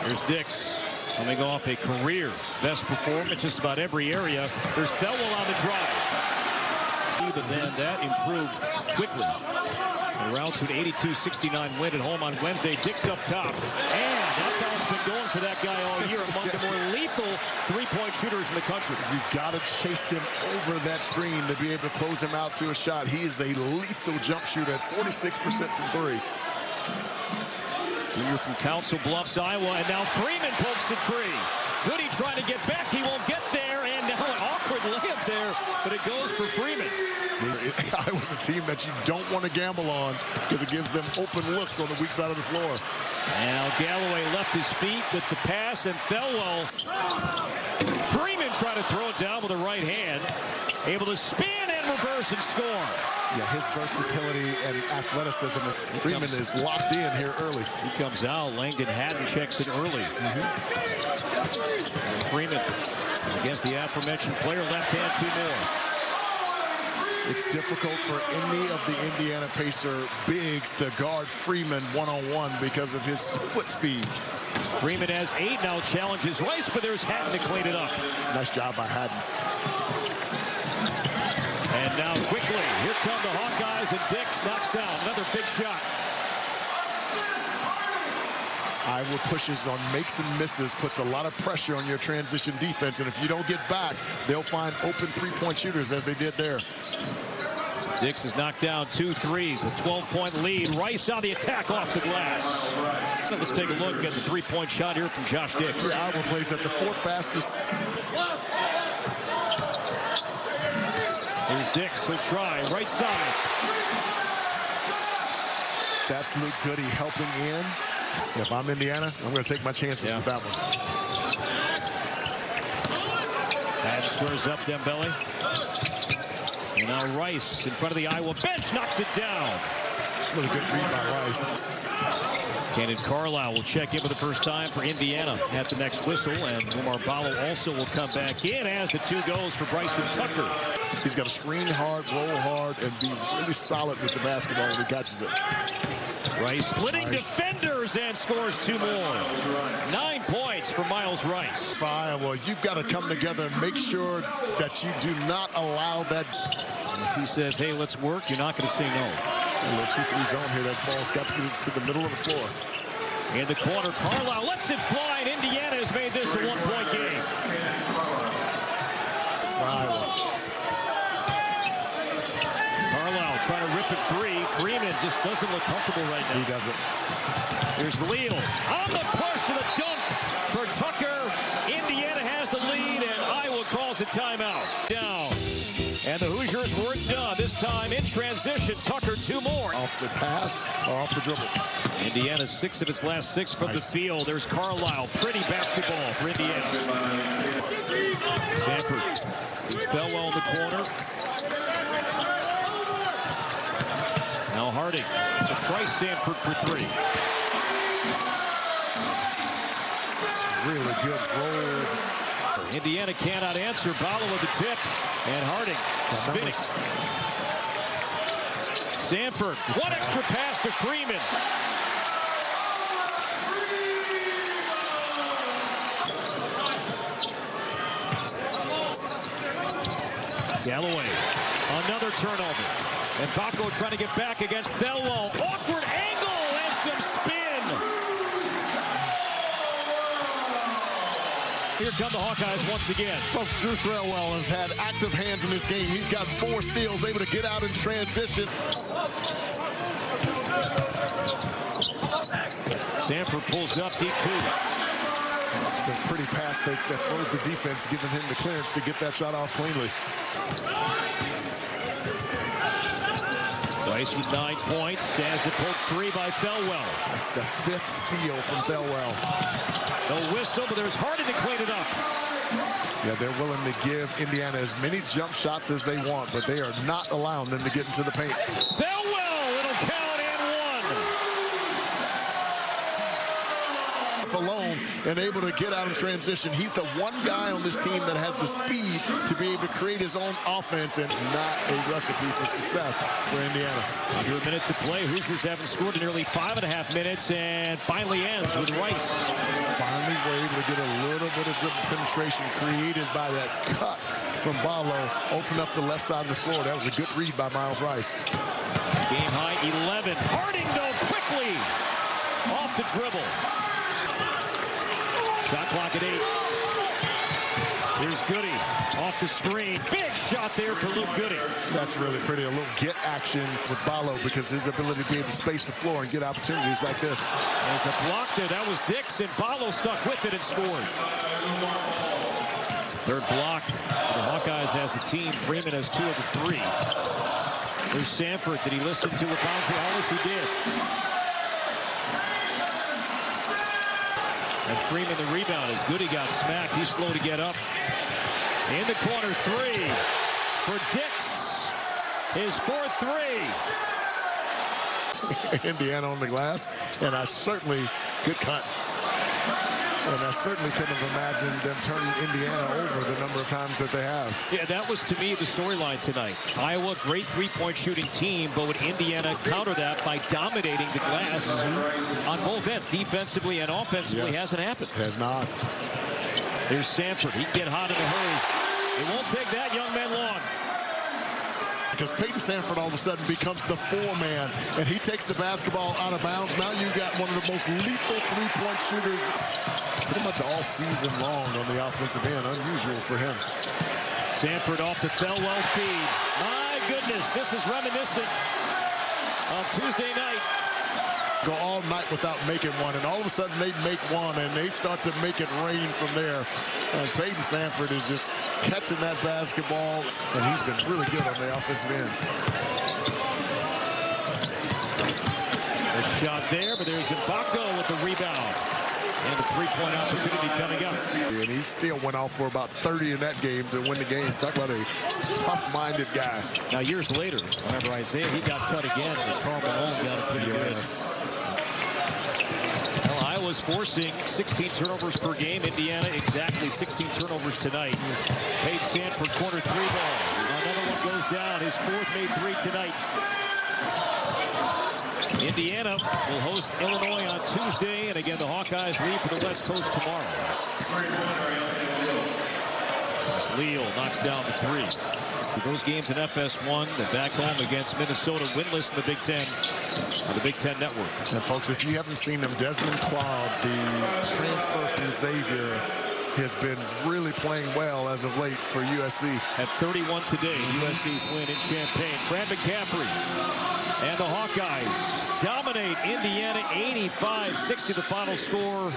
Here's Dix coming off a career best performance just about every area. There's Thelwell on the drive. But then that improved quickly. The route to an 82-69 win at home on Wednesday. Dix up top. And that's how it's been going for that guy all year. Among the more lethal three-point shooters in the country. You've got to chase him over that screen to be able to close him out to a shot. He is a lethal jump shooter at 46% from three. Junior from Council Bluffs, Iowa, and now Freeman pokes it free. Goody trying to get back, he won't get there, and now an awkward layup there, but it goes for Freeman. Iowa's a team that you don't want to gamble on because it gives them open looks on the weak side of the floor. Now Galloway left his feet with the pass, and Thelwell. Freeman trying to throw it down with the right hand. Able to spin and reverse and score. Yeah, his versatility and athleticism. Freeman is locked in here early. He comes out. Langdon Haddon checks it early. Freeman against the aforementioned player. Left hand, two more. It's difficult for any of the Indiana Pacer bigs to guard Freeman one-on-one because of his foot speed. Freeman has 8 now, challenges Rice, but there's Haddon to clean it up. Nice job by Haddon. And now quickly, here come the Hawkeyes, and Dix knocks down another big shot. Iowa pushes on makes and misses, puts a lot of pressure on your transition defense, and if you don't get back, they'll find open three-point shooters as they did there. Dix has knocked down 2 threes, a 12-point lead. Rice on the attack off the glass. Let's take a look at the three-point shot here from Josh Dix. Yeah, Iowa plays at the 4th fastest. Here's Dix, he'll try, right side. That's Luke Goody helping in. If I'm Indiana, I'm going to take my chances with that one. And squares up Dembele. And now Rice in front of the Iowa bench knocks it down. It's a really good read by Rice. Cannon Carlisle will check in for the first time for Indiana at the next whistle, and Omar Ballo also will come back in as the 2 goes for Bryson Tucker. He's got to screen hard, roll hard, and be really solid with the basketball when he catches it. Rice splitting defenders and scores 2 more. 9 points for Miles Rice. Well, you've got to come together and make sure that you do not allow that. If he says, hey, let's work, you're not going to say no. A little 2-3 zone here. That ball's got to get to the middle of the floor. In the corner, Carlisle lets it fly, and Indiana has made this a 1-point game. Carlisle trying to rip it free. Freeman just doesn't look comfortable right now. He doesn't. Here's Leal on the push to the dunk for Tucker. Indiana has the lead, and Iowa calls a timeout. Down. And the Hoosiers weren't done. This time in transition, Tucker 2 more. Off the pass or off the dribble. Indiana 6 of its last 6 from the field. There's Carlisle. Pretty basketball for Indiana. Sanford. It's Thelwell in the corner. Now Harding. To Price Sanford for 3. Really good roll. Indiana cannot answer. Ballo with the tip. And Harding spinning. Sanford. 1 extra pass to Freeman. Galloway. Another turnover. And Baco trying to get back against Thelwell. Awkward angle and some spin. Here come the Hawkeyes once again. Folks, Drew Thelwell has had active hands in this game. He's got 4 steals, able to get out in transition. Sanford pulls up deep 2. It's a pretty pass fake that throws the defense, giving him the clearance to get that shot off cleanly. Rice with 9 points. Has it pulled free by Thelwell. That's the 5th steal from Thelwell. No whistle, but there's Harding to clean it up. Yeah, they're willing to give Indiana as many jump shots as they want, but they are not allowing them to get into the paint. Thelwell, it'll count and 1. himself alone and able to get out in transition. He's the one guy on this team that has the speed to be able to create his own offense, and not a recipe for success for Indiana. Under a minute to play. Hoosiers haven't scored in nearly 5.5 minutes, and finally ends with Rice. Finally were able to get a little bit of dribble penetration created by that cut from Ballo. Open up the left side of the floor. That was a good read by Miles Rice. Game high 11. Harding though quickly off the dribble. Shot clock at 8. Here's Goody off the screen. Big shot there for Luke Goody. That's really pretty. A little get action with Ballo, because his ability to be able to space the floor and get opportunities like this. There's a block there. That was Dixon. Ballo stuck with it and scored. Third block. The Hawkeyes as a team. Freeman has 2 of the 3. There's Sanford. Did he listen to Lafonzi Hollis? He did. And Freeman the rebound as Goody got smacked. He's slow to get up. In the corner 3 for Dix. His 4th 3. Indiana on the glass, and I certainly good cut. And I certainly couldn't have imagined them turning Indiana over the number of times that they have. Yeah, that was, to me, the storyline tonight. Iowa, great three-point shooting team, but would Indiana counter that by dominating the glass on both ends, defensively and offensively? Yes. Hasn't happened. Has not. Here's Sanford. He'd get hot in a hurry. It won't take that young man long. Because Peyton Sanford all of a sudden becomes the 4-man, and he takes the basketball out of bounds. Now you got one of the most lethal three-point shooters pretty much all season long on the offensive end. Unusual for him. Sanford off the Thelwell feed. My goodness, this is reminiscent of Tuesday night. Go all night without making one, and all of a sudden they make one, and they start to make it rain from there. And Peyton Sanford is just catching that basketball, and he's been really good on the offensive end. A shot there, but there's Ibaka with the rebound. And a three-point opportunity coming up. And he still went off for about 30 in that game to win the game. Talk about a tough-minded guy. Now, years later, whenever Isaiah, he got cut again, but Karl Malone got it pretty good. Well, Iowa's forcing 16 turnovers per game. Indiana, exactly 16 turnovers tonight. Peyton Sanford, corner 3 ball. Another one goes down. His 4th made 3 tonight. Indiana will host Illinois on Tuesday, and again the Hawkeyes leave for the West Coast tomorrow. As Leal knocks down the 3. So those games in FS1, they're back home against Minnesota, winless in the Big Ten on the Big Ten Network. And folks, if you haven't seen them, Desmond Cloud, the transfer from Xavier, has been really playing well as of late for USC. At 31 today, USC's win in Champaign. Fran McCaffrey and the Hawkeyes dominate Indiana 85-60 the final score.